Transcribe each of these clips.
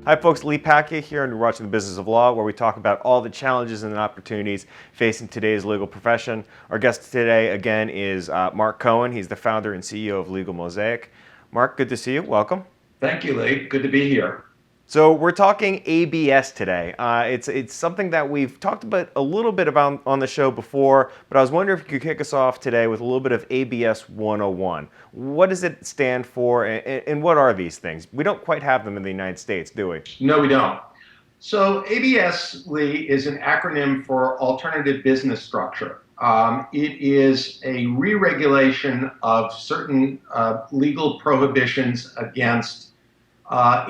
Hi folks, Lee Packey here, and you're watching The Business of Law, where we talk about all the challenges and opportunities facing today's legal profession. Our guest today, again, is Mark Cohen. He's the founder and CEO of Legal Mosaic. Mark, good to see you. Welcome. Thank you, Lee. Good to be here. So we're talking ABS today. It's something that we've talked about a little bit about on the show before, but I was wondering if you could kick us off today with a little bit of ABS 101. What does it stand for, and what are these things? We don't quite have them in the United States, do we? No, we don't. So ABS, Lee, is an acronym for Alternative Business Structure. It is a re-regulation of certain legal prohibitions against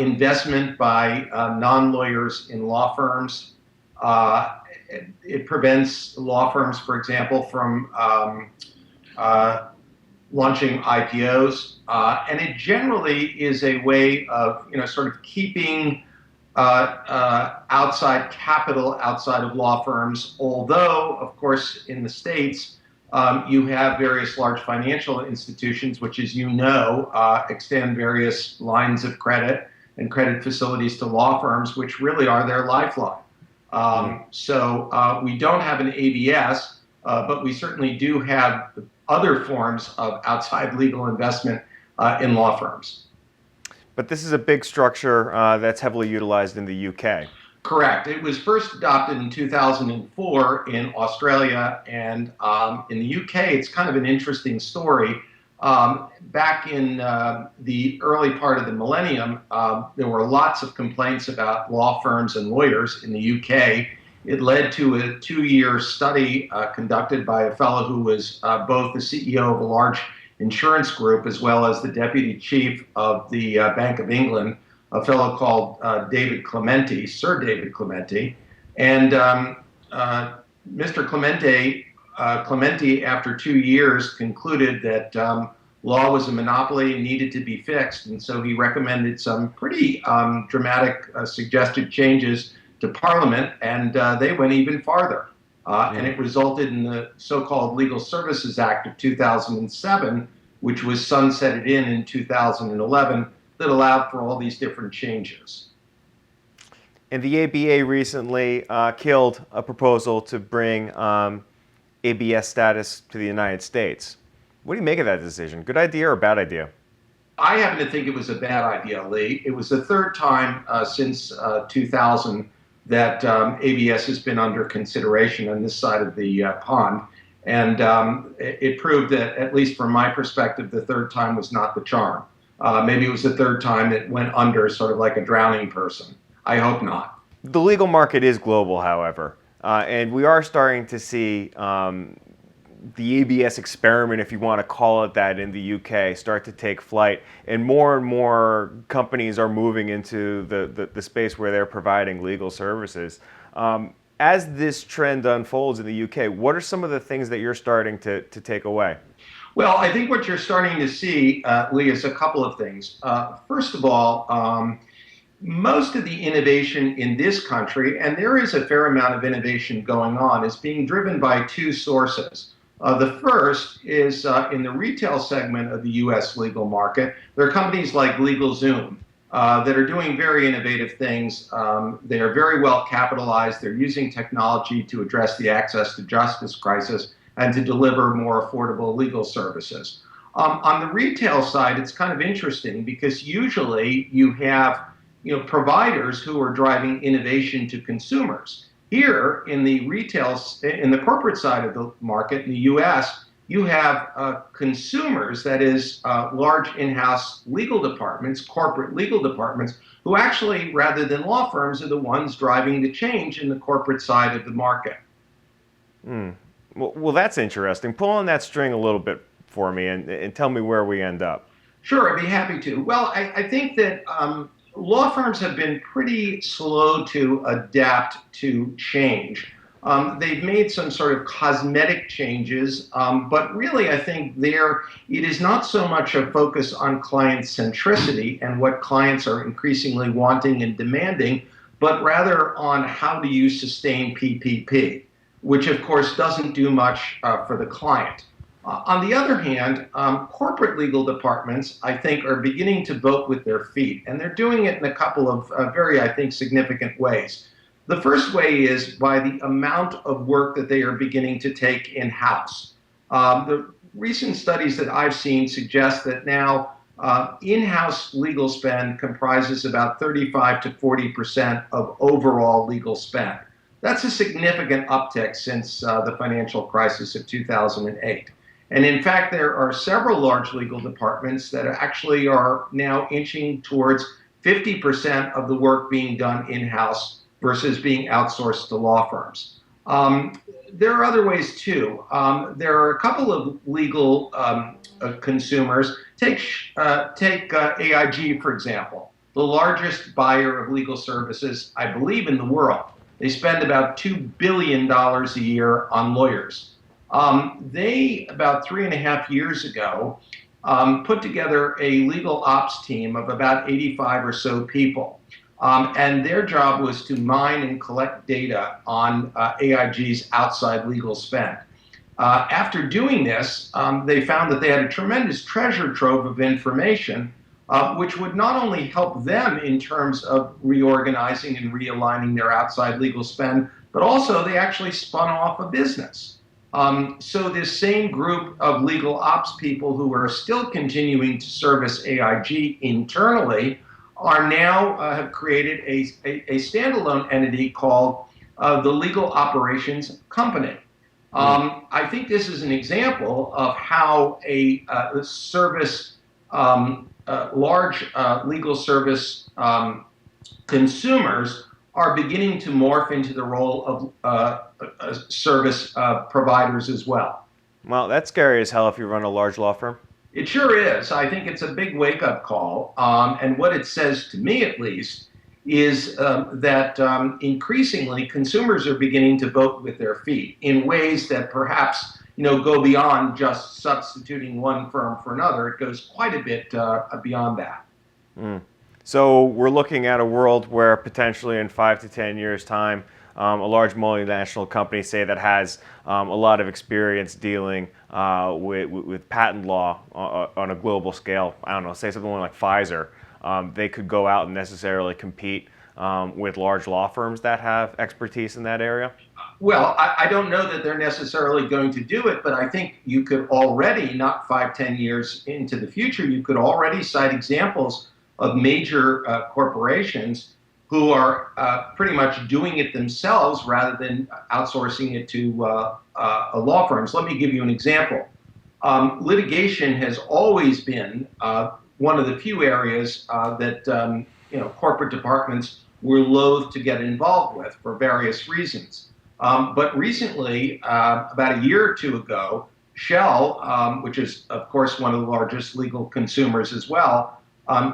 investment by non-lawyers in law firms. It prevents law firms, for example, from launching IPOs, and it generally is a way of, sort of keeping outside capital outside of law firms. Although, of course, in the States, you have various large financial institutions, which, as you know, extend various lines of credit and credit facilities to law firms, which really are their lifeline. So we don't have an ABS, but we certainly do have other forms of outside legal investment in law firms. But this is a big structure that's heavily utilized in the UK. Correct. It was first adopted in 2004 in Australia, and in the UK, it's kind of an interesting story. Back in the early part of the millennium, there were lots of complaints about law firms and lawyers in the UK. It led to a 2-year study conducted by a fellow who was both the CEO of a large insurance group as well as the deputy chief of the Bank of England, a fellow called David Clementi, Sir David Clementi. And Mr. Clementi, after 2 years, concluded that law was a monopoly and needed to be fixed. And so he recommended some pretty dramatic suggested changes to Parliament, and they went even farther. And it resulted in the so-called Legal Services Act of 2007, which was sunsetted in 2011, that allowed for all these different changes. And the ABA recently killed a proposal to bring ABS status to the United States. What do you make of that decision? Good idea or bad idea? I happen to think it was a bad idea, Lee. It was the third time since 2000 that ABS has been under consideration on this side of the pond. And it proved that, at least from my perspective, the third time was not the charm. Maybe it was the third time it went under, sort of like a drowning person. I hope not. The legal market is global, however, and we are starting to see the ABS experiment, if you want to call it that, in the UK start to take flight, and more companies are moving into the space where they're providing legal services. As this trend unfolds in the UK, what are some of the things that you're starting to take away? Well, I think what you're starting to see, Lee, is a couple of things. First of all, most of the innovation in this country, and there is a fair amount of innovation going on, is being driven by two sources. The first is in the retail segment of the U.S. legal market. There are companies like LegalZoom that are doing very innovative things. They are very well capitalized. They're using technology to address the access to justice crisis and to deliver more affordable legal services. On the retail side, it's kind of interesting because usually you have providers who are driving innovation to consumers. Here in the in the corporate side of the market in the U.S., you have consumers, that is large in-house legal departments, corporate legal departments, who actually, rather than law firms, are the ones driving the change in the corporate side of the market. Well, that's interesting. Pull on that string a little bit for me and tell me where we end up. Sure, I'd be happy to. Well, I think that law firms have been pretty slow to adapt to change. They've made some sort of cosmetic changes, but really I think it is not so much a focus on client centricity and what clients are increasingly wanting and demanding, but rather on how do you sustain PPP, which of course doesn't do much for the client. On the other hand, corporate legal departments, I think, are beginning to vote with their feet, and they're doing it in a couple of very, I think, significant ways. The first way is by the amount of work that they are beginning to take in-house. The recent studies that I've seen suggest that now in-house legal spend comprises about 35 to 40% of overall legal spend. That's a significant uptick since the financial crisis of 2008. And in fact, there are several large legal departments that actually are now inching towards 50% of the work being done in-house versus being outsourced to law firms. There are other ways too. There are a couple of legal consumers. Take AIG, for example, the largest buyer of legal services, I believe, in the world. They spend about $2 billion a year on lawyers. They, about 3.5 years ago, put together a legal ops team of about 85 or so people. And their job was to mine and collect data on AIG's outside legal spend. After doing this, they found that they had a tremendous treasure trove of information, which would not only help them in terms of reorganizing and realigning their outside legal spend, but also they actually spun off a business. So this same group of legal ops people who are still continuing to service AIG internally are now have created a standalone entity called the Legal Operations Company. I think this is an example of how a service, large legal service consumers are beginning to morph into the role of service providers as well. Well, that's scary as hell if you run a large law firm. It sure is. I think it's a big wake-up call. And what it says to me, at least, is that increasingly consumers are beginning to vote with their feet in ways that perhaps go beyond just substituting one firm for another. It goes quite a bit beyond that. So we're looking at a world where potentially in 5 to 10 years' time, a large multinational company, say, that has a lot of experience dealing with patent law on a global scale, I don't know, say something like Pfizer, they could go out and necessarily compete with large law firms that have expertise in that area? Well, I don't know that they're necessarily going to do it, but I think you could already, not 5, 10 years into the future, you could already cite examples of major corporations who are pretty much doing it themselves rather than outsourcing it to law firms. Let me give you an example. Litigation has always been one of the few areas that corporate departments were loath to get involved with for various reasons. But recently, about a year or two ago, Shell, which is, of course, one of the largest legal consumers as well,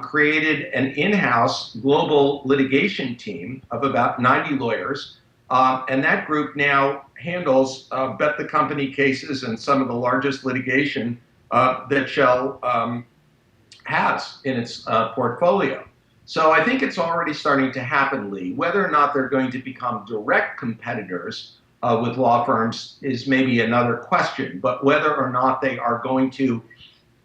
created an in-house global litigation team of about 90 lawyers. And that group now handles bet the company cases and some of the largest litigation that Shell has in its portfolio. So I think it's already starting to happen, Lee. Whether or not they're going to become direct competitors with law firms is maybe another question. But whether or not they are going to,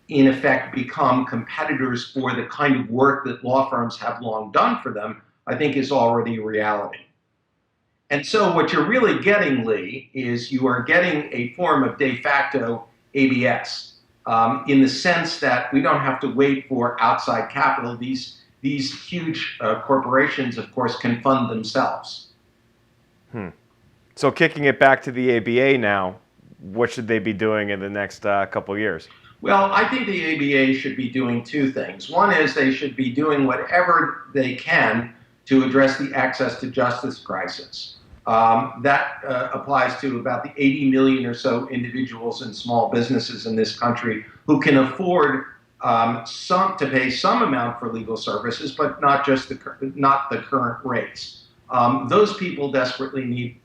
in effect, become competitors for the kind of work that law firms have long done for them, I think is already a reality. And so what you're really getting, Lee, is you are getting a form of de facto ABS in the sense that we don't have to wait for outside capital. These huge corporations, of course, can fund themselves. So kicking it back to the ABA now, what should they be doing in the next couple of years? Well, I think the ABA should be doing two things. One is they should be doing whatever they can to address the access to justice crisis. That applies to about the 80 million or so individuals and small businesses in this country who can afford to pay some amount for legal services, but not the current rates. Those people desperately need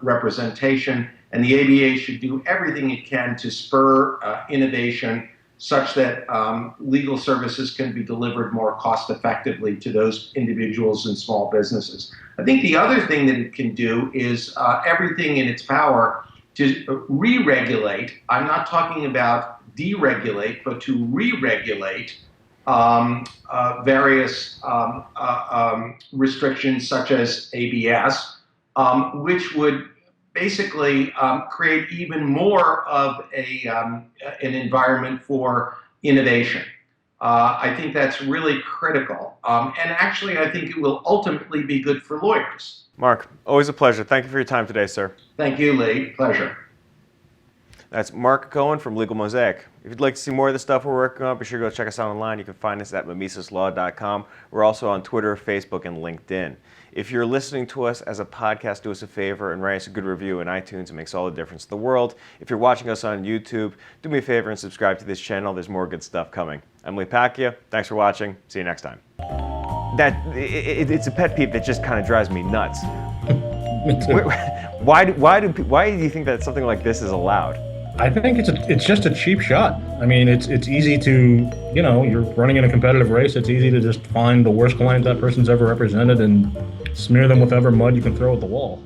representation, and the ABA should do everything it can to spur innovation such that legal services can be delivered more cost effectively to those individuals and small businesses. I think the other thing that it can do is everything in its power to re-regulate. I'm not talking about deregulate, but to re-regulate various restrictions such as ABS, which would basically create even more of an environment for innovation. I think that's really critical. And actually, I think it will ultimately be good for lawyers. Mark, always a pleasure. Thank you for your time today, sir. Thank you, Lee. Pleasure. That's Mark Cohen from Legal Mosaic. If you'd like to see more of the stuff we're working on, be sure to go check us out online. You can find us at mimesislaw.com. We're also on Twitter, Facebook, and LinkedIn. If you're listening to us as a podcast, do us a favor and write us a good review in iTunes. It makes all the difference in the world. If you're watching us on YouTube, do me a favor and subscribe to this channel. There's more good stuff coming. I'm Lee Pacquiao. Thanks for watching. See you next time. It's a pet peeve that just kind of drives me nuts. Me too. Why do you think that something like this is allowed? I think it's just a cheap shot. I mean, it's easy to, you're running in a competitive race. It's easy to just find the worst client that person's ever represented and smear them with whatever mud you can throw at the wall.